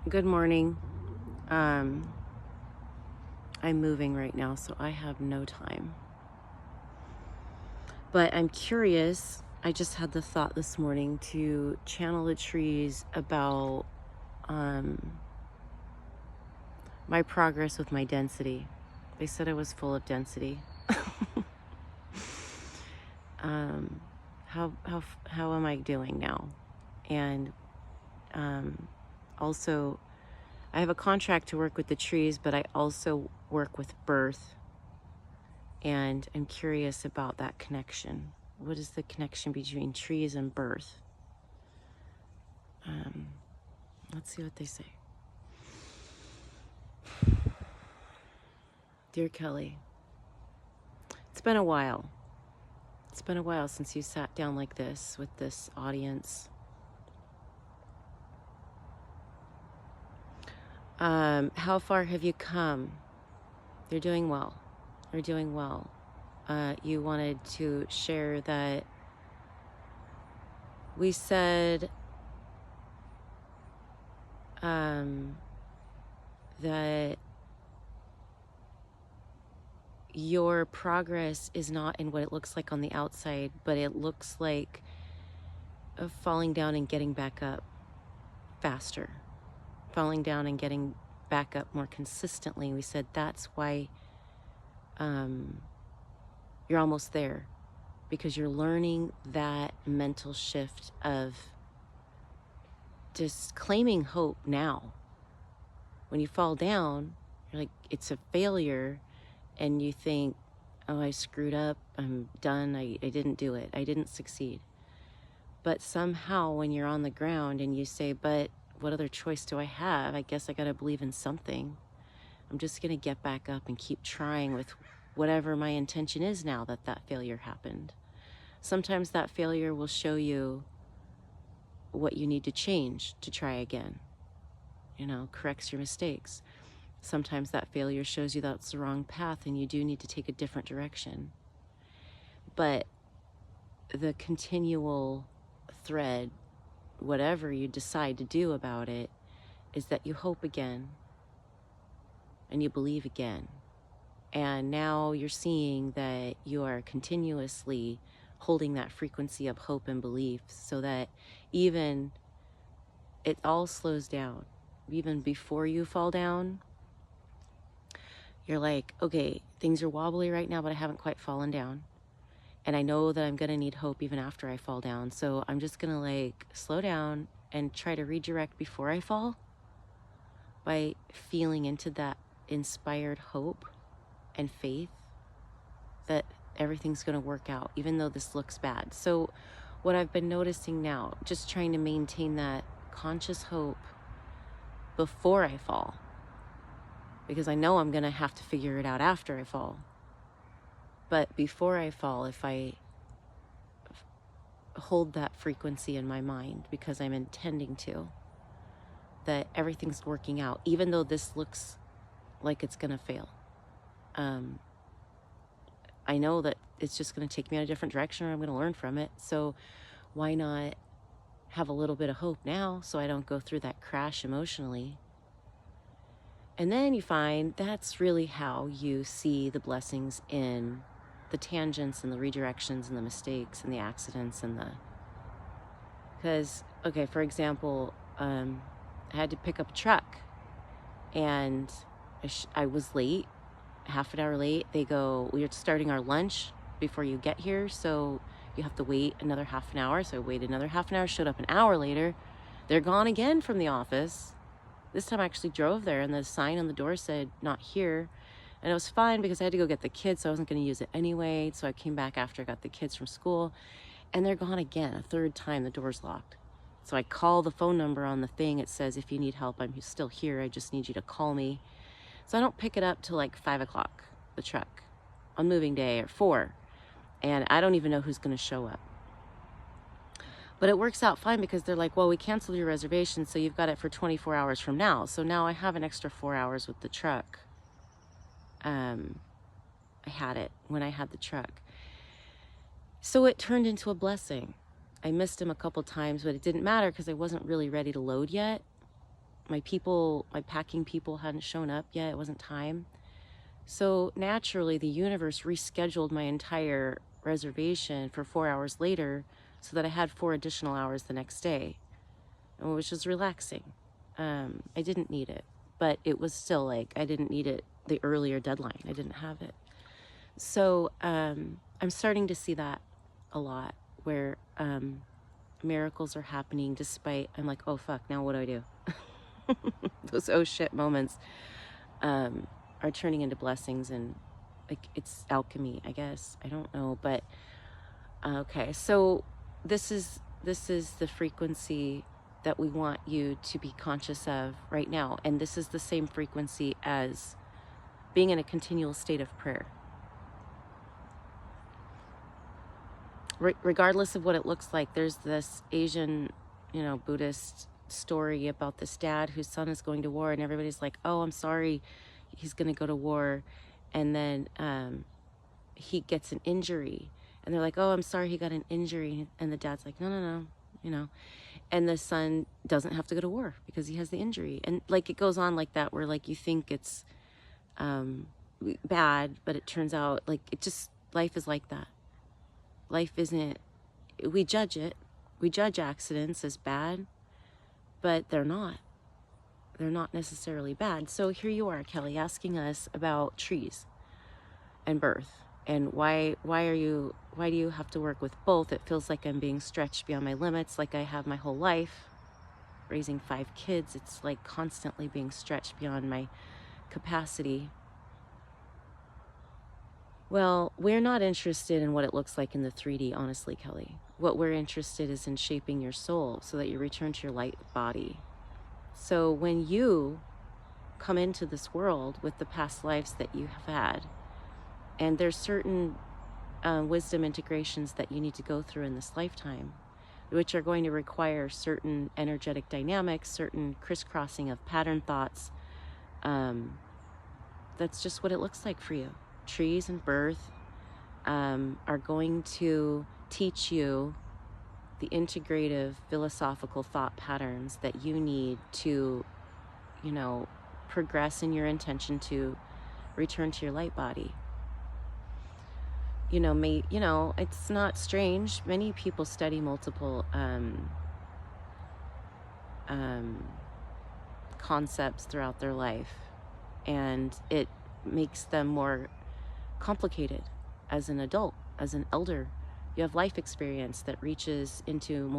Good morning. I'm moving right now, so I have no time. But I'm curious. I just had the thought this morning to channel the trees about my progress with my density. They said I was full of density. How am I doing now? And also, I have a contract to work with the trees, but I also work with birth. And I'm curious about that connection. What is the connection between trees and birth? Let's see what they say. Dear Kelly, it's been a while. It's been a while since you sat down like this with this audience. How far have you come? You're doing well. You're doing well. You wanted to share that we said that your progress is not in what it looks like on the outside, but it looks like falling down and getting back up faster, falling down and getting back up more consistently. We said that's why you're almost there, because you're learning that mental shift of just claiming hope now. When you fall down, you're like, it's a failure, and you think, oh, I screwed up, I'm done, I didn't do it, I didn't succeed. But somehow when you're on the ground and you say, but what other choice do I have? I guess I gotta believe in something. I'm just gonna get back up and keep trying with whatever my intention is now that that failure happened. Sometimes that failure will show you what you need to change to try again. Corrects your mistakes. Sometimes that failure shows you that's the wrong path and you do need to take a different direction. But the continual thread, whatever you decide to do about it, is that you hope again and you believe again. And now you're seeing that you are continuously holding that frequency of hope and belief, so that even it all slows down. Even before you fall down, you're like, okay, things are wobbly right now, but I haven't quite fallen down. And I know that I'm gonna need hope even after I fall down. So I'm just gonna slow down and try to redirect before I fall by feeling into that inspired hope and faith that everything's gonna work out, even though this looks bad. So what I've been noticing now, just trying to maintain that conscious hope before I fall, because I know I'm gonna have to figure it out after I fall. But before I fall, if I hold that frequency in my mind, because I'm intending to, that everything's working out, even though this looks like it's gonna fail. I know that it's just gonna take me in a different direction, or I'm gonna learn from it. So why not have a little bit of hope now so I don't go through that crash emotionally? And then you find that's really how you see the blessings in the tangents and the redirections and the mistakes and the accidents and because, okay, for example, I had to pick up a truck and I was late, half an hour late. They go, we're starting our lunch before you get here, so you have to wait another half an hour. So I waited another half an hour, showed up an hour later. They're gone again from the office. This time I actually drove there, and the sign on the door said not here. And it was fine because I had to go get the kids, so I wasn't going to use it anyway. So I came back after I got the kids from school, and they're gone again, a third time. The door's locked. So I call the phone number on the thing. It says, if you need help, I'm still here. I just need you to call me. So I don't pick it up till like 5 o'clock, the truck, on moving day, or 4. And I don't even know who's going to show up. But it works out fine because they're like, well, we canceled your reservation, so you've got it for 24 hours from now. So now I have an extra 4 hours with the truck. I had it when I had the truck. So it turned into a blessing. I missed him a couple times, but it didn't matter because I wasn't really ready to load yet. my packing people hadn't shown up yet. It wasn't time. So naturally, the universe rescheduled my entire reservation for 4 hours later so that I had 4 additional hours the next day, which was relaxing. I didn't need it, but it was still like I didn't need it the earlier deadline. I didn't have it. So I'm starting to see that a lot, where miracles are happening despite, I'm like, oh fuck, now what do I do? Those oh shit moments are turning into blessings, and like it's alchemy, I guess. I don't know, but okay. So this is the frequency that we want you to be conscious of right now, and this is the same frequency as being in a continual state of prayer. Regardless of what it looks like, there's this Asian, Buddhist story about this dad whose son is going to war, and everybody's like, oh, I'm sorry, he's going to go to war. And then he gets an injury, and they're like, oh, I'm sorry, he got an injury. And the dad's like, no, and the son doesn't have to go to war because he has the injury. And like, it goes on like that, where like you think it's bad, but it turns out like life is like that. Life isn't, we judge it. We judge accidents as bad, but they're not. They're not necessarily bad. So here you are, Kelly, asking us about trees and birth, and why do you have to work with both? It feels like I'm being stretched beyond my limits, like I have my whole life, raising 5 kids. It's like constantly being stretched beyond my capacity. Well, we're not interested in what it looks like in the 3D, honestly, Kelly. What we're interested is in shaping your soul so that you return to your light body. So when you come into this world with the past lives that you have had, and there's certain wisdom integrations that you need to go through in this lifetime, which are going to require certain energetic dynamics, certain crisscrossing of pattern thoughts. That's just what it looks like for you. Trees and birth are going to teach you the integrative philosophical thought patterns that you need to, progress in your intention to return to your light body. It's not strange. Many people study multiple concepts throughout their life, and it makes them more complicated as an adult, as an elder. You have life experience that reaches into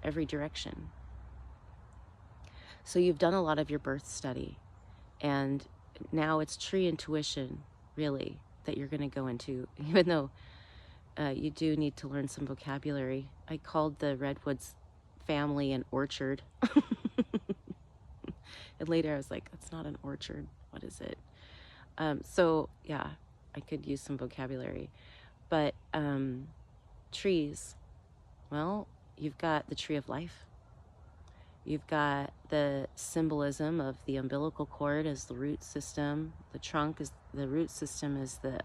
every direction. So you've done a lot of your birth study, and now it's tree intuition, really, that you're going to go into, even though you do need to learn some vocabulary. I called the redwoods family an orchard. And later I was like, that's not an orchard. What is it? So yeah, I could use some vocabulary. But trees, well, you've got the tree of life. You've got the symbolism of the umbilical cord as the root system. The trunk is the root system, is the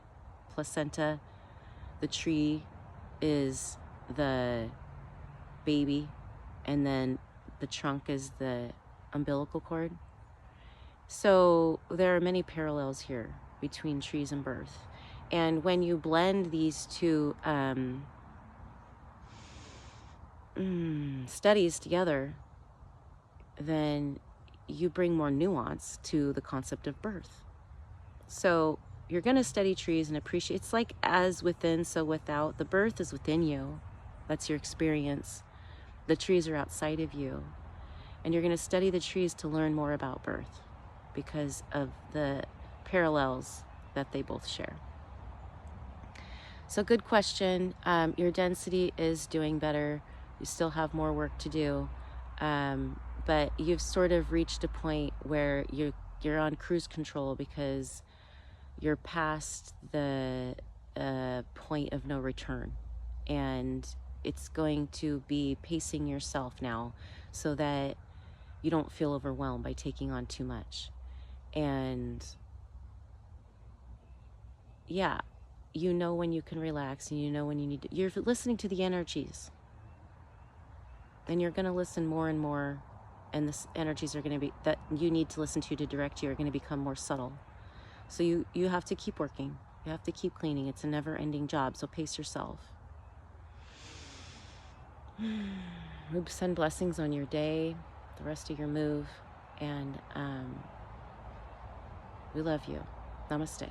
placenta. The tree is the baby, and then the trunk is the umbilical cord. So there are many parallels here between trees and birth. And when you blend these two studies together, then you bring more nuance to the concept of birth. So you're going to study trees and appreciate. It's like as within, so without. The birth is within you. That's your experience. The trees are outside of you. And you're going to study the trees to learn more about birth because of the parallels that they both share. So good question. Your density is doing better. You still have more work to do. But you've sort of reached a point where you're on cruise control because you're past the point of no return. And it's going to be pacing yourself now so that you don't feel overwhelmed by taking on too much. And yeah, you know when you can relax, and you know when you need to, you're listening to the energies. And you're going to listen more and more and the energies are going to be, that you need to listen to direct you, are going to become more subtle. So you have to keep working. You have to keep cleaning. It's a never-ending job, so pace yourself. We send blessings on your day, the rest of your move, and we love you. Namaste.